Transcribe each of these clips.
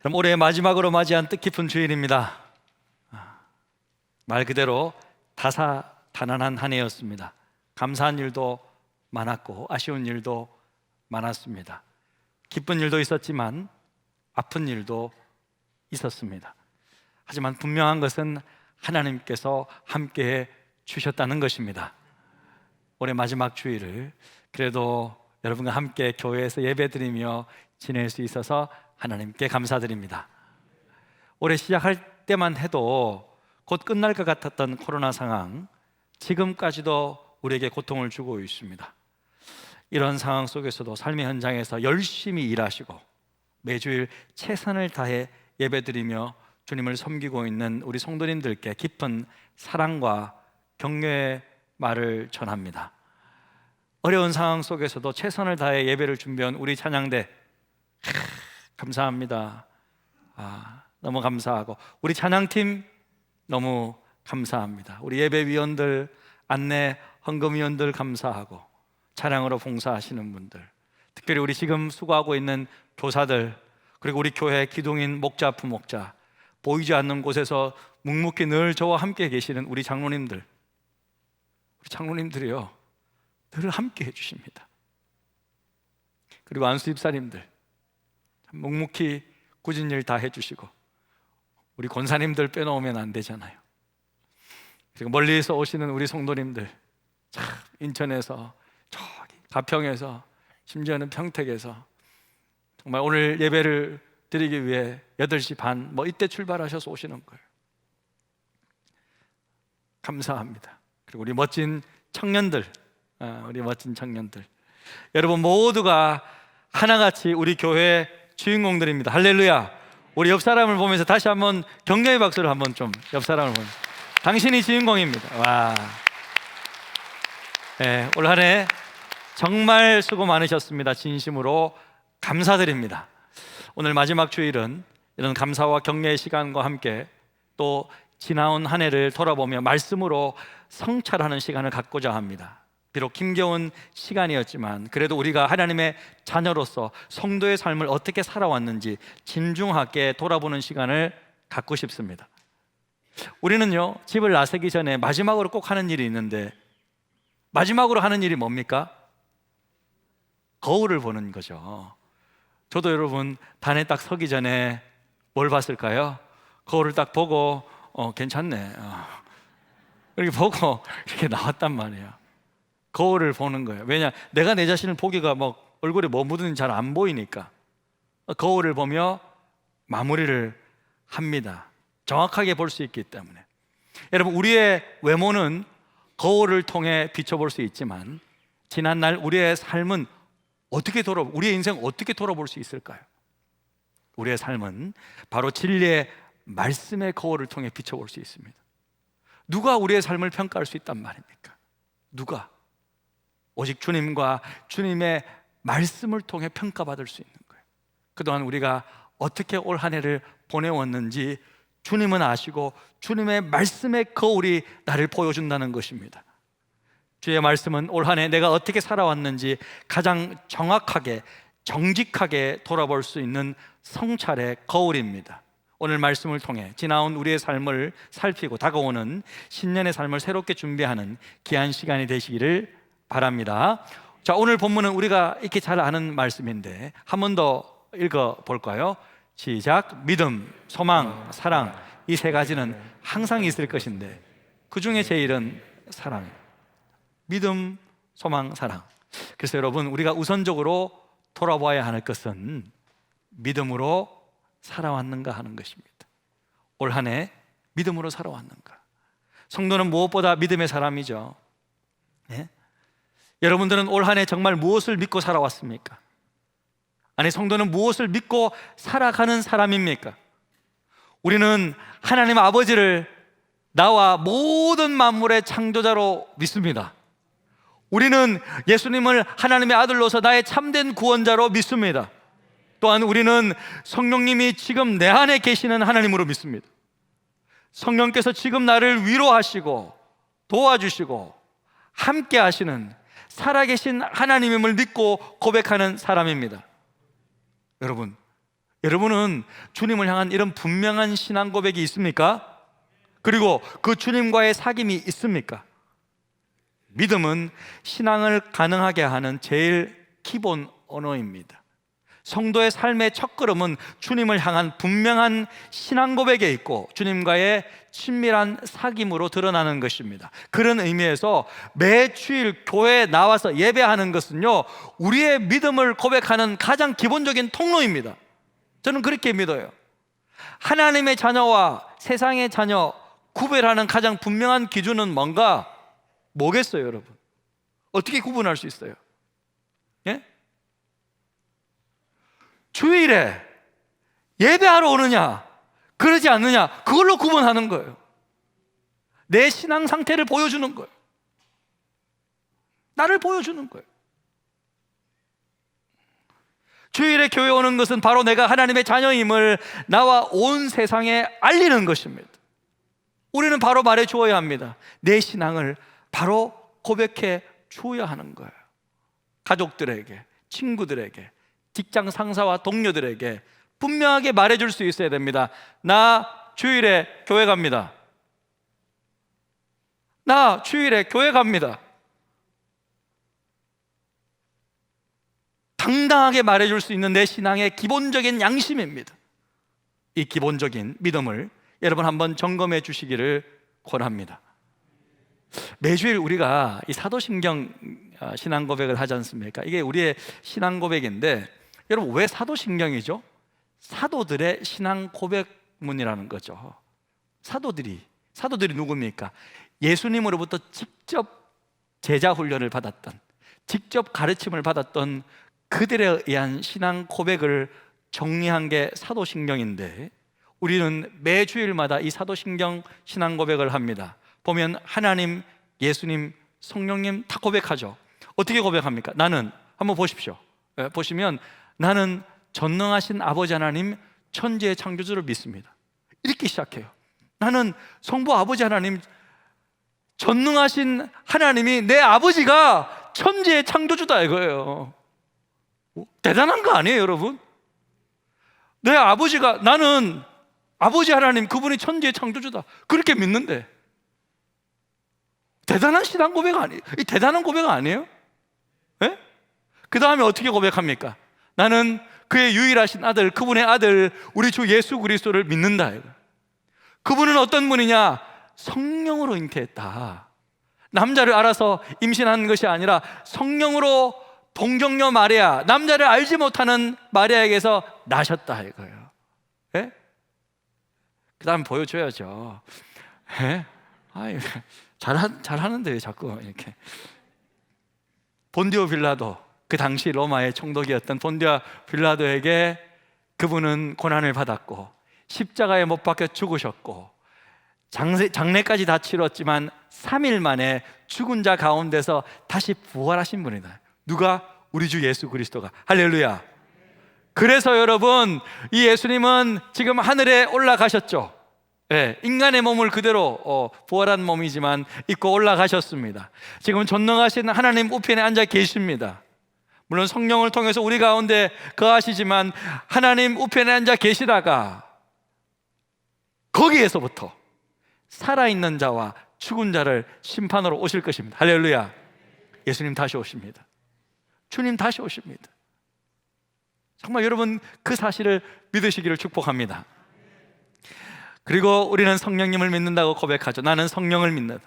그럼 올해 마지막으로 맞이한 뜻깊은 주일입니다. 말 그대로 다사다난한 한 해였습니다. 감사한 일도 많았고 아쉬운 일도 많았습니다. 기쁜 일도 있었지만 아픈 일도 있었습니다. 하지만 분명한 것은 하나님께서 함께해 주셨다는 것입니다. 올해 마지막 주일을 그래도 여러분과 함께 교회에서 예배드리며 지낼 수 있어서 하나님께 감사드립니다. 올해 시작할 때만 해도 곧 끝날 것 같았던 코로나 상황, 지금까지도 우리에게 고통을 주고 있습니다. 이런 상황 속에서도 삶의 현장에서 열심히 일하시고 매주일 최선을 다해 예배드리며 주님을 섬기고 있는 우리 성도님들께 깊은 사랑과 격려의 말을 전합니다. 어려운 상황 속에서도 최선을 다해 예배를 준비한 우리 찬양대 감사합니다. 너무 감사하고 우리 찬양팀 너무 감사합니다. 우리 예배위원들, 안내 헌금위원들 감사하고 찬양으로 봉사하시는 분들, 특별히 우리 지금 수고하고 있는 교사들, 그리고 우리 교회 기동인 목자, 부목자, 보이지 않는 곳에서 묵묵히 늘 저와 함께 계시는 우리 장로님들, 우리 장로님들이요 늘 함께 해주십니다. 그리고 안수 집사님들 묵묵히 굳은 일 다 해주시고, 우리 권사님들 빼놓으면 안 되잖아요. 그리고 멀리서 오시는 우리 성도님들, 참 인천에서 저기 가평에서 심지어는 평택에서 정말 오늘 예배를 드리기 위해 8시 반 이때 출발하셔서 오시는 거예요. 감사합니다. 그리고 우리 멋진 청년들, 여러분 모두가 하나같이 우리 교회 주인공들입니다. 할렐루야. 우리 옆 사람을 보면서 다시 한번 격려의 박수를 한번 좀 옆 사람을 보면서 당신이 주인공입니다. 와. 네, 올 한 해 정말 수고 많으셨습니다. 진심으로 감사드립니다. 오늘 마지막 주일은 이런 감사와 격려의 시간과 함께 또 지나온 한 해를 돌아보며 말씀으로 성찰하는 시간을 갖고자 합니다. 비록 힘겨운 시간이었지만 그래도 우리가 하나님의 자녀로서 성도의 삶을 어떻게 살아왔는지 진중하게 돌아보는 시간을 갖고 싶습니다. 우리는요, 집을 나서기 전에 마지막으로 꼭 하는 일이 있는데, 마지막으로 하는 일이 뭡니까? 거울을 보는 거죠. 저도 여러분 단에 딱 서기 전에 뭘 봤을까요? 거울을 딱 보고 괜찮네 이렇게 보고 이렇게 나왔단 말이에요. 거울을 보는 거예요. 왜냐? 내가 내 자신을 보기가 얼굴에 뭐 묻은지 잘 안 보이니까 거울을 보며 마무리를 합니다. 정확하게 볼 수 있기 때문에. 여러분, 우리의 외모는 거울을 통해 비춰볼 수 있지만 지난날 우리의 삶은 우리의 인생 어떻게 돌아볼 수 있을까요? 우리의 삶은 바로 진리의 말씀의 거울을 통해 비춰볼 수 있습니다. 누가 우리의 삶을 평가할 수 있단 말입니까? 누가? 오직 주님과 주님의 말씀을 통해 평가받을 수 있는 거예요. 그동안 우리가 어떻게 올 한 해를 보내왔는지 주님은 아시고 주님의 말씀의 거울이 나를 보여준다는 것입니다. 주의 말씀은 올 한 해 내가 어떻게 살아왔는지 가장 정확하게 정직하게 돌아볼 수 있는 성찰의 거울입니다. 오늘 말씀을 통해 지나온 우리의 삶을 살피고 다가오는 신년의 삶을 새롭게 준비하는 귀한 시간이 되시기를 바랍니다. 자, 오늘 본문은 우리가 이렇게 잘 아는 말씀인데 한 번 더 읽어볼까요? 시작. 믿음, 소망, 사랑, 이 세 가지는 항상 있을 것인데 그 중에 제일은 사랑. 믿음, 소망, 사랑. 그래서 여러분, 우리가 우선적으로 돌아봐야 하는 것은 믿음으로 살아왔는가 하는 것입니다. 올 한 해 믿음으로 살아왔는가. 성도는 무엇보다 믿음의 사람이죠. 네? 여러분들은 올 한 해 정말 무엇을 믿고 살아왔습니까? 아니, 성도는 무엇을 믿고 살아가는 사람입니까? 우리는 하나님 아버지를 나와 모든 만물의 창조자로 믿습니다. 우리는 예수님을 하나님의 아들로서 나의 참된 구원자로 믿습니다. 또한 우리는 성령님이 지금 내 안에 계시는 하나님으로 믿습니다. 성령께서 지금 나를 위로하시고 도와주시고 함께 하시는 살아계신 하나님임을 믿고 고백하는 사람입니다. 여러분, 여러분은 주님을 향한 이런 분명한 신앙 고백이 있습니까? 그리고 그 주님과의 사귐이 있습니까? 믿음은 신앙을 가능하게 하는 제일 기본 언어입니다. 성도의 삶의 첫걸음은 주님을 향한 분명한 신앙 고백에 있고 주님과의 친밀한 사귐으로 드러나는 것입니다. 그런 의미에서 매 주일 교회에 나와서 예배하는 것은요, 우리의 믿음을 고백하는 가장 기본적인 통로입니다. 저는 그렇게 믿어요. 하나님의 자녀와 세상의 자녀 구별하는 가장 분명한 기준은 뭐겠어요, 여러분? 어떻게 구분할 수 있어요? 예? 주일에 예배하러 오느냐, 그러지 않느냐, 그걸로 구분하는 거예요. 내 신앙 상태를 보여주는 거예요. 나를 보여주는 거예요. 주일에 교회 오는 것은 바로 내가 하나님의 자녀임을 나와 온 세상에 알리는 것입니다. 우리는 바로 말해 주어야 합니다. 내 신앙을 바로 고백해 주어야 하는 거예요. 가족들에게, 친구들에게, 직장 상사와 동료들에게 분명하게 말해줄 수 있어야 됩니다. 나 주일에 교회 갑니다. 나 주일에 교회 갑니다. 당당하게 말해줄 수 있는 내 신앙의 기본적인 양심입니다. 이 기본적인 믿음을 여러분 한번 점검해 주시기를 권합니다. 매주일 우리가 이 사도신경 신앙 고백을 하지 않습니까? 이게 우리의 신앙 고백인데, 여러분 왜 사도신경이죠? 사도들의 신앙 고백문이라는 거죠. 사도들이 누굽니까? 예수님으로부터 직접 제자 훈련을 받았던, 직접 가르침을 받았던 그들에 의한 신앙 고백을 정리한 게 사도신경인데, 우리는 매주일마다 이 사도신경 신앙 고백을 합니다. 보면 하나님, 예수님, 성령님 다 고백하죠. 어떻게 고백합니까? 나는, 한번 보십시오. 보시면 나는 전능하신 아버지 하나님, 천지의 창조주를 믿습니다. 이렇게 시작해요. 나는 성부 아버지 하나님, 전능하신 하나님이 내 아버지가 천지의 창조주다 이거예요. 대단한 거 아니에요, 여러분? 내 아버지가, 나는 아버지 하나님, 그분이 천지의 창조주다, 그렇게 믿는데 대단한 신앙 고백 아니에요? 이 대단한 고백 아니에요? 예? 그 다음에 어떻게 고백합니까? 나는 그의 유일하신 아들, 그분의 아들 우리 주 예수 그리스도를 믿는다. 그분은 어떤 분이냐? 성령으로 잉태했다. 남자를 알아서 임신한 것이 아니라 성령으로 동정녀 마리아, 남자를 알지 못하는 마리아에게서 나셨다 이거예요. 예? 그 다음 보여줘야죠. 예? 아유, 잘하는데 왜 자꾸 이렇게. 본디오 빌라도, 그 당시 로마의 총독이었던 본디오 빌라도에게 그분은 고난을 받았고 십자가에 못 박혀 죽으셨고 장례까지 다 치렀지만 3일 만에 죽은 자 가운데서 다시 부활하신 분이다. 누가? 우리 주 예수 그리스도가. 할렐루야. 그래서 여러분, 이 예수님은 지금 하늘에 올라가셨죠. 네, 인간의 몸을 그대로 부활한 몸이지만 입고 올라가셨습니다. 지금 전능하신 하나님 우편에 앉아 계십니다. 물론 성령을 통해서 우리 가운데 거하시지만 하나님 우편에 앉아 계시다가 거기에서부터 살아있는 자와 죽은 자를 심판으로 오실 것입니다. 할렐루야. 예수님 다시 오십니다. 주님 다시 오십니다. 정말 여러분 그 사실을 믿으시기를 축복합니다. 그리고 우리는 성령님을 믿는다고 고백하죠. 나는 성령을 믿는다.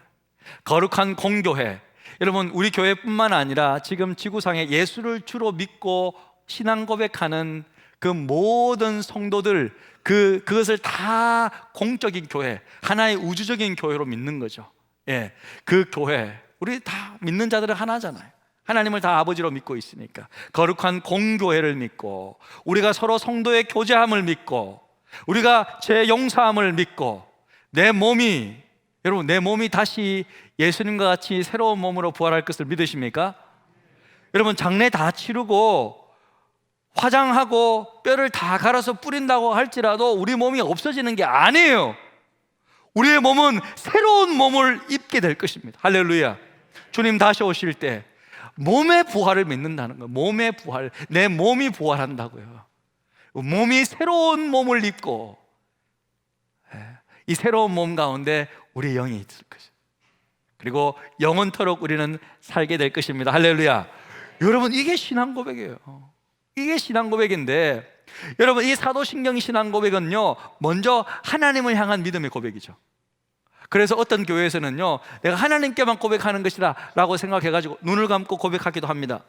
거룩한 공교회. 여러분 우리 교회뿐만 아니라 지금 지구상에 예수를 주로 믿고 신앙 고백하는 그 모든 성도들, 그것을 다 공적인 교회, 하나의 우주적인 교회로 믿는 거죠. 예, 그 교회, 우리 다 믿는 자들은 하나잖아요. 하나님을 다 아버지로 믿고 있으니까 거룩한 공교회를 믿고, 우리가 서로 성도의 교제함을 믿고, 우리가 죄 용서함을 믿고, 내 몸이, 여러분 내 몸이 다시 예수님과 같이 새로운 몸으로 부활할 것을 믿으십니까? 여러분 장례 다 치르고 화장하고 뼈를 다 갈아서 뿌린다고 할지라도 우리 몸이 없어지는 게 아니에요. 우리의 몸은 새로운 몸을 입게 될 것입니다. 할렐루야. 주님 다시 오실 때 몸의 부활을 믿는다는 거예요. 몸의 부활, 내 몸이 부활한다고요. 몸이 새로운 몸을 입고 이 새로운 몸 가운데 우리의 영이 있을 것이에요. 그리고 영원토록 우리는 살게 될 것입니다. 할렐루야. 여러분, 이게 신앙 고백이에요. 이게 신앙 고백인데, 여러분, 이 사도신경 신앙 고백은요, 먼저 하나님을 향한 믿음의 고백이죠. 그래서 어떤 교회에서는요, 내가 하나님께만 고백하는 것이다 라고 생각해가지고 눈을 감고 고백하기도 합니다.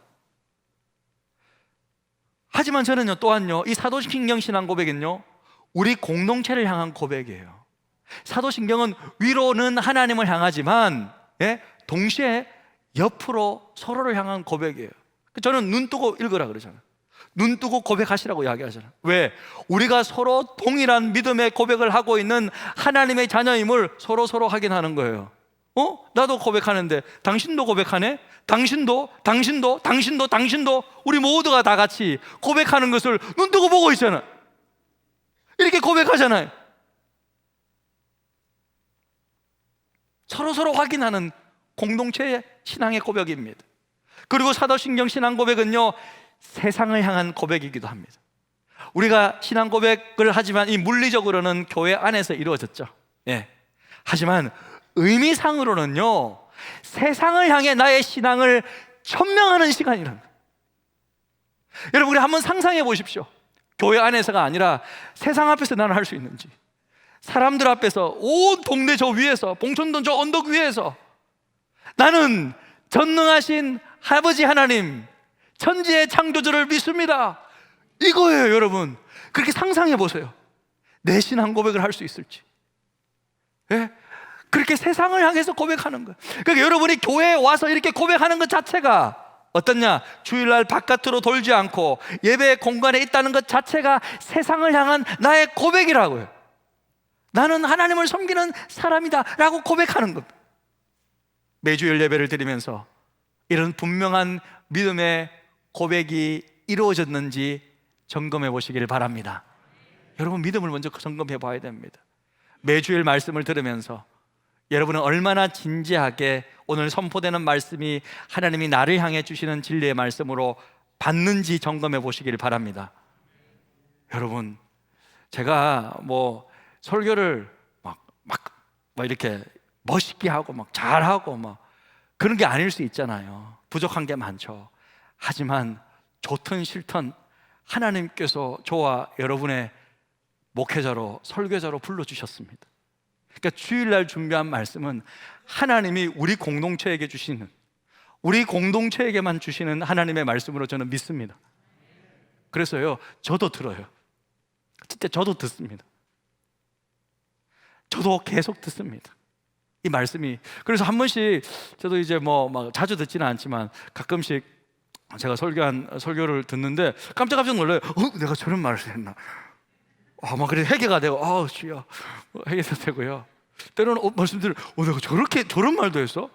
하지만 저는요, 또한요, 이 사도신경 신앙 고백은요, 우리 공동체를 향한 고백이에요. 사도신경은 위로는 하나님을 향하지만 동시에 옆으로 서로를 향한 고백이에요. 저는 눈 뜨고 읽으라 그러잖아요. 눈 뜨고 고백하시라고 이야기하잖아요. 왜? 우리가 서로 동일한 믿음의 고백을 하고 있는 하나님의 자녀임을 서로 확인하는 거예요. 나도 고백하는데 당신도 고백하네? 당신도 우리 모두가 다 같이 고백하는 것을 눈 뜨고 보고 있잖아요. 이렇게 고백하잖아요. 서로 확인하는 공동체의 신앙의 고백입니다. 그리고 사도신경 신앙 고백은요, 세상을 향한 고백이기도 합니다. 우리가 신앙 고백을 하지만 이 물리적으로는 교회 안에서 이루어졌죠. 하지만 의미상으로는요, 세상을 향해 나의 신앙을 천명하는 시간이라는 거예요. 여러분, 우리 한번 상상해 보십시오. 교회 안에서가 아니라 세상 앞에서 나는 할 수 있는지, 사람들 앞에서 온 동네 저 위에서, 봉천동 저 언덕 위에서 나는 전능하신 아버지 하나님, 천지의 창조주를 믿습니다, 이거예요. 여러분, 그렇게 상상해 보세요. 내 신앙 고백을 할 수 있을지. 그렇게 세상을 향해서 고백하는 거예요. 그러니까 여러분이 교회에 와서 이렇게 고백하는 것 자체가 어떻냐? 주일날 바깥으로 돌지 않고 예배 공간에 있다는 것 자체가 세상을 향한 나의 고백이라고요. 나는 하나님을 섬기는 사람이다 라고 고백하는 겁니다. 매주일 예배를 드리면서 이런 분명한 믿음의 고백이 이루어졌는지 점검해 보시길 바랍니다. 여러분, 믿음을 먼저 점검해 봐야 됩니다. 매주일 말씀을 들으면서 여러분은 얼마나 진지하게 오늘 선포되는 말씀이 하나님이 나를 향해 주시는 진리의 말씀으로 받는지 점검해 보시길 바랍니다. 여러분, 제가 설교를 막 이렇게 멋있게 하고 막 잘하고 막 그런 게 아닐 수 있잖아요. 부족한 게 많죠. 하지만 좋든 싫든 하나님께서 저와 여러분의 목회자로, 설교자로 불러주셨습니다. 그러니까 주일날 준비한 말씀은 하나님이 우리 공동체에게 주시는, 우리 공동체에게만 주시는 하나님의 말씀으로 저는 믿습니다. 그래서요, 저도 들어요. 진짜 저도 듣습니다. 저도 계속 듣습니다, 이 말씀이. 그래서 한 번씩 저도 이제 막 자주 듣지는 않지만 가끔씩 제가 설교를 듣는데 깜짝 놀라요. 내가 저런 말을 했나? 막 그래 회개가 되고, 주여, 회개도 되고요. 때로는 말씀들, 내가 저런 말도 했어?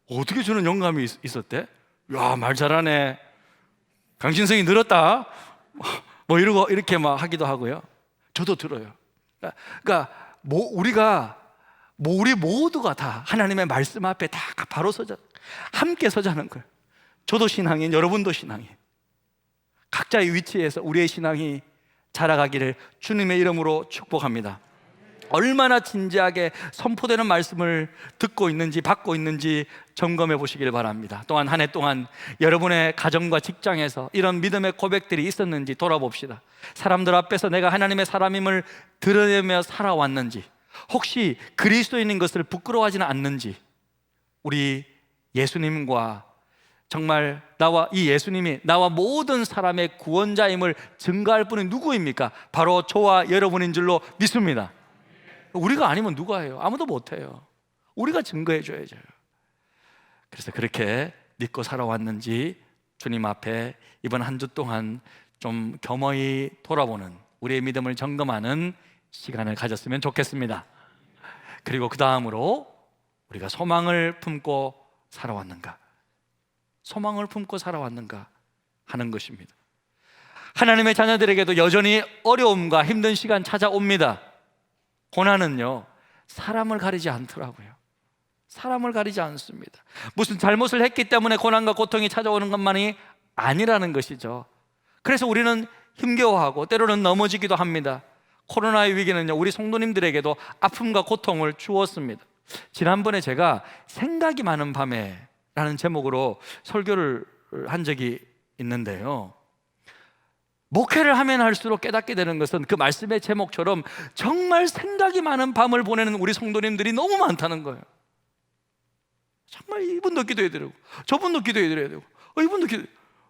어떻게 저런 영감이 있었대? 야, 말 잘하네. 강신성이 늘었다. 이러고 이렇게 막 하기도 하고요. 저도 들어요. 그러니까 우리 모두가 다 하나님의 말씀 앞에 다 바로 함께 서자는 거예요. 저도 신앙인, 여러분도 신앙인. 각자의 위치에서 우리의 신앙이 자라가기를 주님의 이름으로 축복합니다. 얼마나 진지하게 선포되는 말씀을 듣고 있는지, 받고 있는지 점검해 보시길 바랍니다. 또한 한 해 동안 여러분의 가정과 직장에서 이런 믿음의 고백들이 있었는지 돌아봅시다. 사람들 앞에서 내가 하나님의 사람임을 드러내며 살아왔는지, 혹시 그리스도인인 것을 부끄러워하지는 않는지, 우리 예수님과 정말 이 예수님이 나와 모든 사람의 구원자임을 증거할 분이 누구입니까? 바로 저와 여러분인 줄로 믿습니다. 우리가 아니면 누가 해요? 아무도 못해요. 우리가 증거해 줘야죠. 그래서 그렇게 믿고 살아왔는지 주님 앞에 이번 한 주 동안 좀 겸허히 돌아보는, 우리의 믿음을 점검하는 시간을 가졌으면 좋겠습니다. 그리고 그 다음으로 우리가 소망을 품고 살아왔는가, 소망을 품고 살아왔는가 하는 것입니다. 하나님의 자녀들에게도 여전히 어려움과 힘든 시간 찾아옵니다. 고난은요, 사람을 가리지 않더라고요. 사람을 가리지 않습니다. 무슨 잘못을 했기 때문에 고난과 고통이 찾아오는 것만이 아니라는 것이죠. 그래서 우리는 힘겨워하고 때로는 넘어지기도 합니다. 코로나의 위기는요, 우리 성도님들에게도 아픔과 고통을 주었습니다. 지난번에 제가 생각이 많은 밤에 라는 제목으로 설교를 한 적이 있는데요, 목회를 하면 할수록 깨닫게 되는 것은 그 말씀의 제목처럼 정말 생각이 많은 밤을 보내는 우리 성도님들이 너무 많다는 거예요. 정말 이분도 기도해야 되고 저분도 기도해야 되고 이분도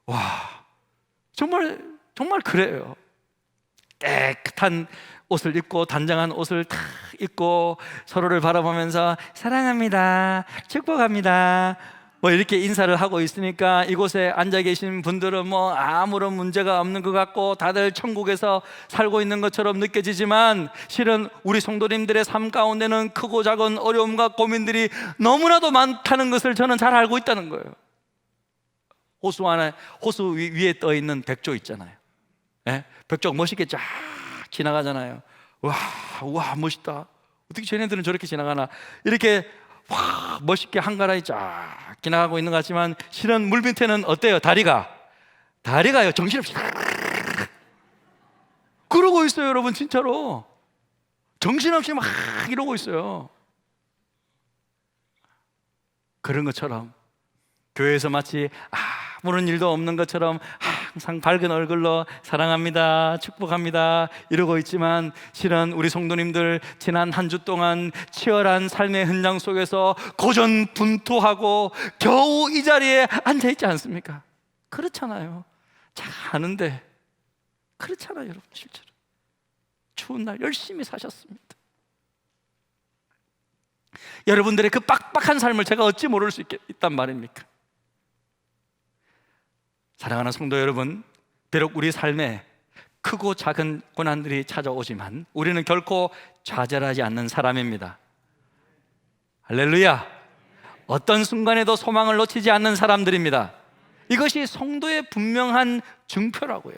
와, 정말 그래요. 깨끗한 옷을 입고 단정한 옷을 다 입고 서로를 바라보면서 사랑합니다, 축복합니다 뭐 이렇게 인사를 하고 있으니까 이곳에 앉아 계신 분들은 뭐 아무런 문제가 없는 것 같고 다들 천국에서 살고 있는 것처럼 느껴지지만 실은 우리 성도님들의 삶 가운데는 크고 작은 어려움과 고민들이 너무나도 많다는 것을 저는 잘 알고 있다는 거예요. 호수 위에 떠 있는 백조 있잖아요. 네? 백조 멋있게 쫙 지나가잖아요. 와 멋있다. 어떻게 쟤네들은 저렇게 지나가나, 이렇게 와 멋있게 한가라이 쫙 지나가고 있는 것 같지만 실은 물 밑에는 어때요? 다리가요 정신없이 그러고 있어요. 여러분, 진짜로 정신없이 막 이러고 있어요. 그런 것처럼 교회에서 마치 아무런 일도 없는 것처럼 항상 밝은 얼굴로 사랑합니다, 축복합니다 이러고 있지만 실은 우리 성도님들 지난 한 주 동안 치열한 삶의 현장 속에서 고전분투하고 겨우 이 자리에 앉아있지 않습니까? 그렇잖아요. 잘 아는데 그렇잖아요. 여러분, 실제로 추운 날 열심히 사셨습니다. 여러분들의 그 빡빡한 삶을 제가 어찌 모를 수 있단 말입니까? 사랑하는 성도 여러분, 비록 우리 삶에 크고 작은 고난들이 찾아오지만 우리는 결코 좌절하지 않는 사람입니다. 할렐루야. 어떤 순간에도 소망을 놓치지 않는 사람들입니다. 이것이 성도의 분명한 증표라고요.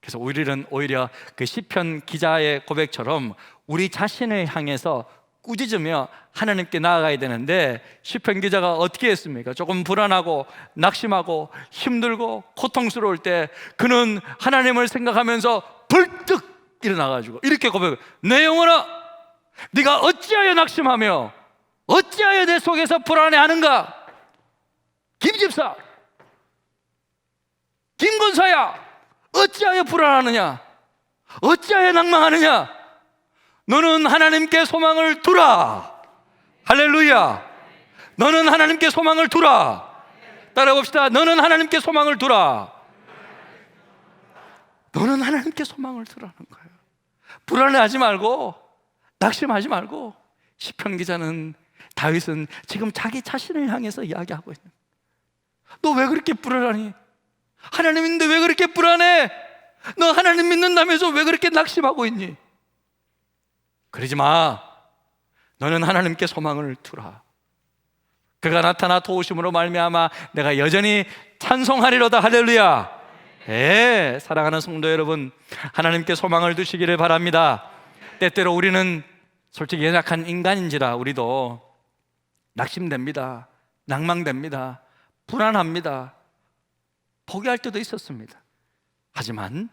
그래서 우리는 오히려 그 시편 기자의 고백처럼 우리 자신을 향해서 꾸짖으며 하나님께 나아가야 되는데, 시편 기자가 어떻게 했습니까? 조금 불안하고 낙심하고 힘들고 고통스러울 때 그는 하나님을 생각하면서 벌떡 일어나가지고 이렇게 고백해요. 내 영혼아, 네가 어찌하여 낙심하며 어찌하여 내 속에서 불안해하는가? 김집사, 김건사야, 어찌하여 불안하느냐? 어찌하여 낭망하느냐? 너는 하나님께 소망을 두라. 할렐루야. 너는 하나님께 소망을 두라. 따라 봅시다. 너는 하나님께 소망을 두라. 너는 하나님께 소망을 두라는 거예요. 불안해하지 말고 낙심하지 말고. 시편 기자는, 다윗은 지금 자기 자신을 향해서 이야기하고 있는 거예요. 너 왜 그렇게 불안하니? 하나님인데 왜 그렇게 불안해? 너 하나님 믿는다면서 왜 그렇게 낙심하고 있니? 그러지 마. 너는 하나님께 소망을 두라. 그가 나타나 도우심으로 말미암아 내가 여전히 찬송하리로다. 할렐루야. 예, 사랑하는 성도 여러분, 하나님께 소망을 두시기를 바랍니다. 때때로 우리는 솔직히 연약한 인간인지라 우리도 낙심됩니다, 낭망됩니다, 불안합니다, 포기할 때도 있었습니다. 하지만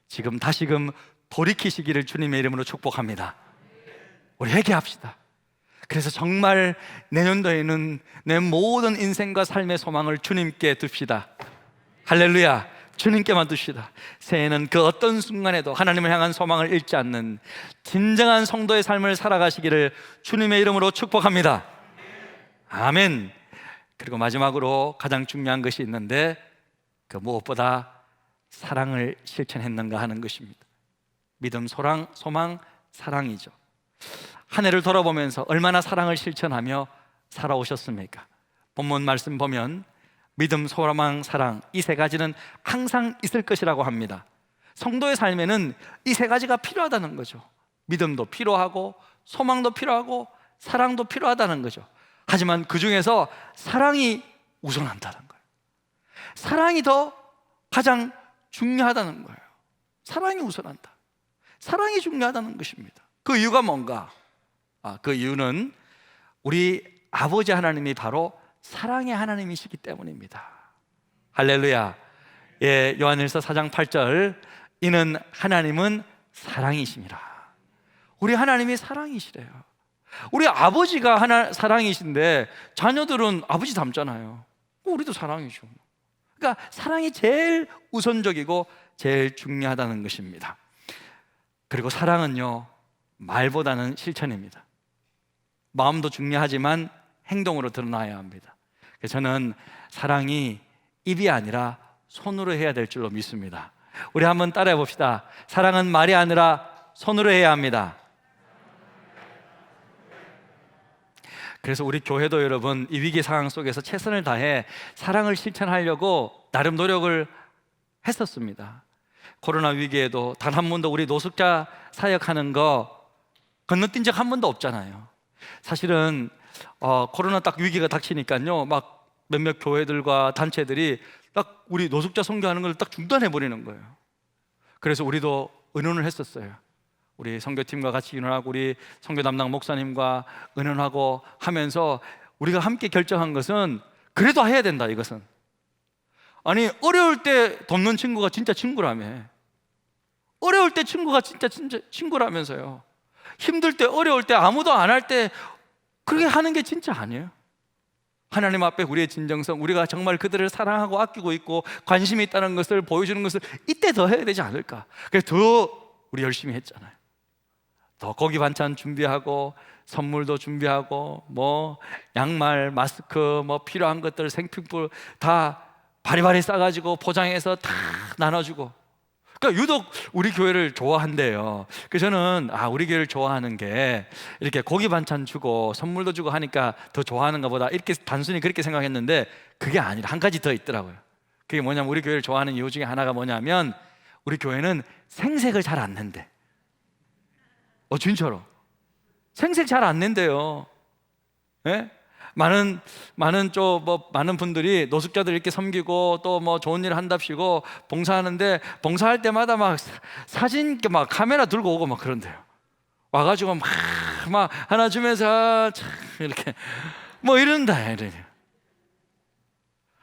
지금 다시금 돌이키시기를 주님의 이름으로 축복합니다. 우리 회개합시다. 그래서 정말 내년도에는 내 모든 인생과 삶의 소망을 주님께 둡시다. 할렐루야. 주님께만 둡시다. 새해는 그 어떤 순간에도 하나님을 향한 소망을 잃지 않는 진정한 성도의 삶을 살아가시기를 주님의 이름으로 축복합니다. 아멘. 그리고 마지막으로 가장 중요한 것이 있는데, 그 무엇보다 사랑을 실천했는가 하는 것입니다. 믿음, 소망, 사랑이죠. 한 해를 돌아보면서 얼마나 사랑을 실천하며 살아오셨습니까? 본문 말씀 보면 믿음, 소망, 사랑, 이 세 가지는 항상 있을 것이라고 합니다. 성도의 삶에는 이 세 가지가 필요하다는 거죠. 믿음도 필요하고 소망도 필요하고 사랑도 필요하다는 거죠. 하지만 그 중에서 사랑이 우선한다는 거예요. 사랑이 더 가장 중요하다는 거예요. 사랑이 우선한다. 사랑이 중요하다는 것입니다. 그 이유가 뭔가? 그 이유는 우리 아버지 하나님이 바로 사랑의 하나님이시기 때문입니다. 할렐루야. 예, 요한일서 4장 8절 이는 하나님은 사랑이심이라. 우리 하나님이 사랑이시래요. 우리 아버지가 사랑이신데 자녀들은 아버지 닮잖아요. 우리도 사랑이죠. 그러니까 사랑이 제일 우선적이고 제일 중요하다는 것입니다. 그리고 사랑은요, 말보다는 실천입니다. 마음도 중요하지만 행동으로 드러나야 합니다. 그래서 저는 사랑이 입이 아니라 손으로 해야 될 줄로 믿습니다. 우리 한번 따라해 봅시다. 사랑은 말이 아니라 손으로 해야 합니다. 그래서 우리 교회도 여러분, 이 위기 상황 속에서 최선을 다해 사랑을 실천하려고 나름 노력을 했었습니다. 코로나 위기에도 단 한 번도 우리 노숙자 사역하는 거 건너뛴 적 한 번도 없잖아요. 사실은 코로나 딱 위기가 닥치니까요, 막 몇몇 교회들과 단체들이 딱 우리 노숙자 선교하는 걸 딱 중단해 버리는 거예요. 그래서 우리도 의논을 했었어요. 우리 선교팀과 같이 의논하고 우리 선교 담당 목사님과 의논하고 하면서 우리가 함께 결정한 것은 그래도 해야 된다. 이것은 아니, 어려울 때 돕는 친구가 진짜 친구라며. 어려울 때 친구가 진짜 친구라면서요. 힘들 때, 어려울 때, 아무도 안 할 때 그렇게 하는 게 진짜 아니에요. 하나님 앞에 우리의 진정성, 우리가 정말 그들을 사랑하고 아끼고 있고 관심이 있다는 것을 보여주는 것을 이때 더 해야 되지 않을까. 그래서 더 우리 열심히 했잖아요. 더 고기 반찬 준비하고 선물도 준비하고 뭐 양말, 마스크, 뭐 필요한 것들 생필품 다 바리바리 싸가지고 포장해서 다 나눠주고. 그러니까 유독 우리 교회를 좋아한대요. 그래서 저는 우리 교회를 좋아하는 게 이렇게 고기 반찬 주고 선물도 주고 하니까 더 좋아하는가 보다, 이렇게 단순히 그렇게 생각했는데 그게 아니라 한 가지 더 있더라고요. 그게 뭐냐면, 우리 교회를 좋아하는 이유 중에 하나가 뭐냐면, 우리 교회는 생색을 잘 안 낸대. 진짜로 생색 잘 안 낸대요. 예? 많은 분들이 노숙자들 이렇게 섬기고 또 뭐 좋은 일 한답시고 봉사하는데, 봉사할 때마다 막 사진 막 카메라 들고 오고 막 그런대요. 와가지고 막 하나 주면서 이렇게 뭐 이런다,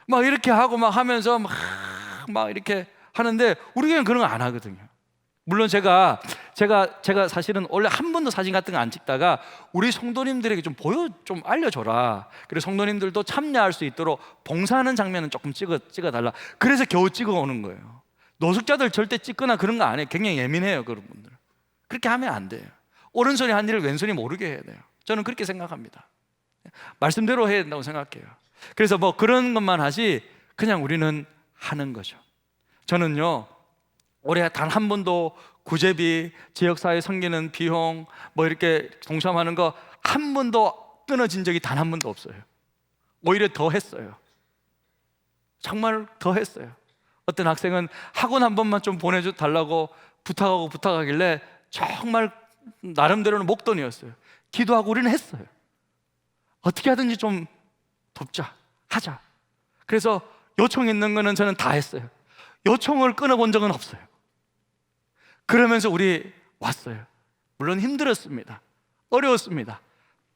막 이렇게 하고 막 하면서 막 이렇게 하는데, 우리 교회는 그런 거 안 하거든요. 물론 제가 사실은 원래 한 번도 사진 같은 거 안 찍다가 우리 성도님들에게 좀 알려줘라. 그래서 성도님들도 참여할 수 있도록 봉사하는 장면은 조금 찍어달라. 그래서 겨우 찍어 오는 거예요. 노숙자들 절대 찍거나 그런 거 안 해요. 굉장히 예민해요, 그런 분들. 그렇게 하면 안 돼요. 오른손이 한 일을 왼손이 모르게 해야 돼요. 저는 그렇게 생각합니다. 말씀대로 해야 된다고 생각해요. 그래서 뭐 그런 것만 하지 그냥 우리는 하는 거죠. 저는요, 올해 단 한 번도 구제비, 지역사회 섬기는 비용 뭐 이렇게 동참하는 거 한 번도 끊어진 적이 단 한 번도 없어요. 오히려 더 했어요. 정말 더 했어요. 어떤 학생은 학원 한 번만 좀 보내줘 달라고 부탁하길래 정말 나름대로는 목돈이었어요. 기도하고 우리는 했어요. 어떻게 하든지 좀 돕자, 하자. 그래서 요청했는 거는 저는 다 했어요. 요청을 끊어본 적은 없어요. 그러면서 우리 왔어요. 물론 힘들었습니다. 어려웠습니다.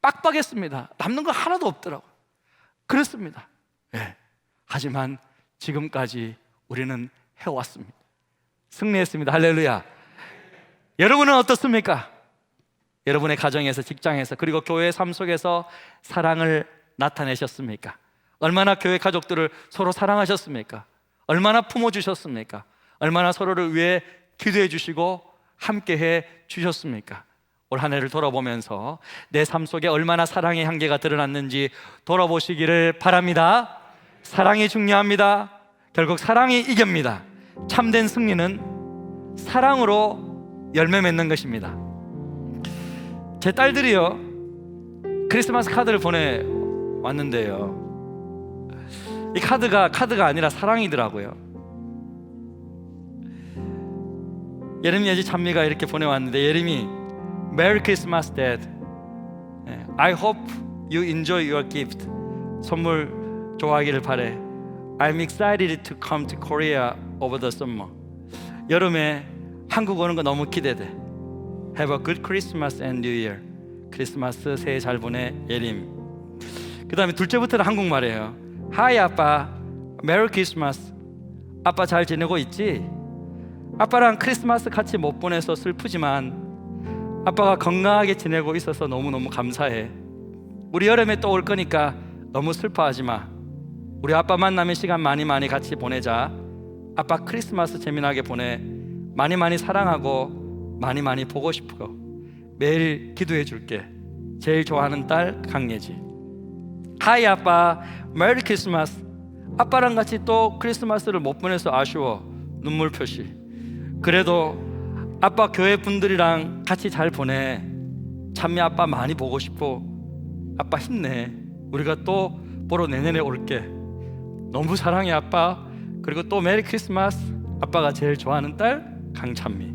빡빡했습니다. 남는 거 하나도 없더라고요. 그렇습니다. 네. 하지만 지금까지 우리는 해왔습니다. 승리했습니다. 할렐루야. 여러분은 어떻습니까? 여러분의 가정에서, 직장에서, 그리고 교회의 삶 속에서 사랑을 나타내셨습니까? 얼마나 교회 가족들을 서로 사랑하셨습니까? 얼마나 품어주셨습니까? 얼마나 서로를 위해 기도해 주시고 함께해 주셨습니까? 올 한 해를 돌아보면서 내 삶 속에 얼마나 사랑의 향기가 드러났는지 돌아보시기를 바랍니다. 사랑이 중요합니다. 결국 사랑이 이깁니다. 참된 승리는 사랑으로 열매 맺는 것입니다. 제 딸들이요, 크리스마스 카드를 보내왔는데요, 이 카드가 아니라 사랑이더라고요. 예림이 찬미가 이렇게 보내왔는데, 예림이 Merry Christmas, Dad. I hope you enjoy your gift. 선물 좋아하기를 바래. I'm excited to come to Korea over the summer. 여름에 한국 오는 거 너무 기대돼. Have a good Christmas and New Year. 크리스마스 새해 잘 보내, 예림. 그 다음에 둘째부터는 한국말이에요. Hi 아빠, Merry Christmas. 아빠 잘 지내고 있지? 아빠랑 크리스마스 같이 못 보내서 슬프지만 아빠가 건강하게 지내고 있어서 너무너무 감사해. 우리 여름에 또 올 거니까 너무 슬퍼하지 마. 우리 아빠 만나면 시간 많이 같이 보내자. 아빠 크리스마스 재미나게 보내. 많이 사랑하고 많이 보고 싶고 매일 기도해 줄게. 제일 좋아하는 딸 강예지. 하이 아빠, 메리 크리스마스. 아빠랑 같이 또 크리스마스를 못 보내서 아쉬워. 눈물 표시. 그래도 아빠 교회 분들이랑 같이 잘 보내. 찬미 아빠 많이 보고 싶고 아빠 힘내. 우리가 또 보러 내년에 올게. 너무 사랑해 아빠. 그리고 또 메리 크리스마스. 아빠가 제일 좋아하는 딸 강찬미.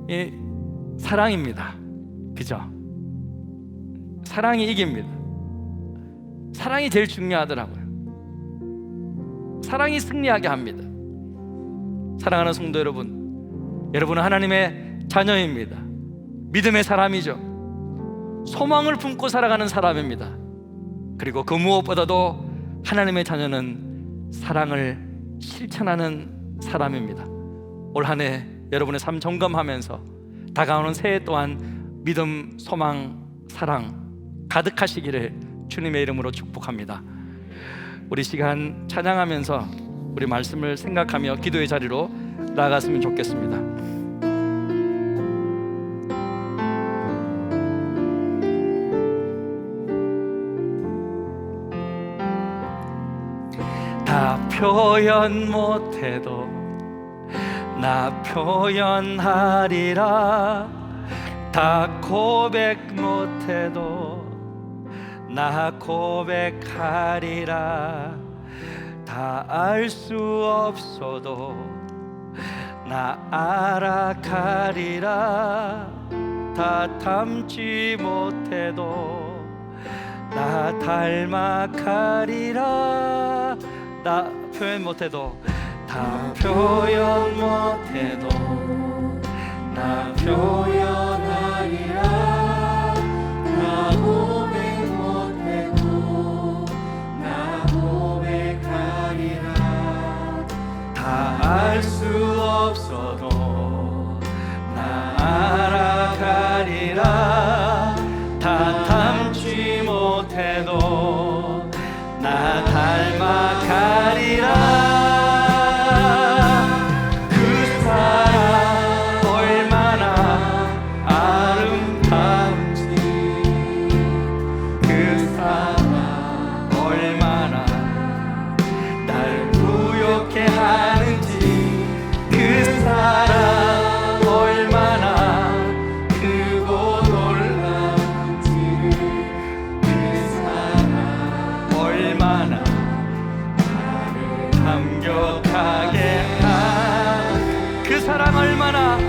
이 사랑입니다. 그죠? 사랑이 이깁니다. 사랑이 제일 중요하더라고요. 사랑이 승리하게 합니다. 사랑하는 성도 여러분, 여러분은 하나님의 자녀입니다. 믿음의 사람이죠. 소망을 품고 살아가는 사람입니다. 그리고 그 무엇보다도 하나님의 자녀는 사랑을 실천하는 사람입니다. 올 한 해 여러분의 삶 점검하면서 다가오는 새해 또한 믿음, 소망, 사랑 가득하시기를 주님의 이름으로 축복합니다. 우리 시간 찬양하면서 우리 말씀을 생각하며 기도의 자리로 나아갔으면 좋겠습니다. 다 표현 못해도 나 표현하리라. 다 고백 못해도 나 고백하리라. 다 알 수 없어도 나 알아가리라. 다 닮지 못해도 나 닮아가리라. 나 표현 못해도 다 표현 못해도 나 표현하리라. 나 고백 못해도 나 고백하리라. 다 알 수 없어도 나 알아가리라. 다 닮지 못해도 나 닮아가리라.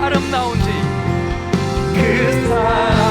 아름다운지 그 사랑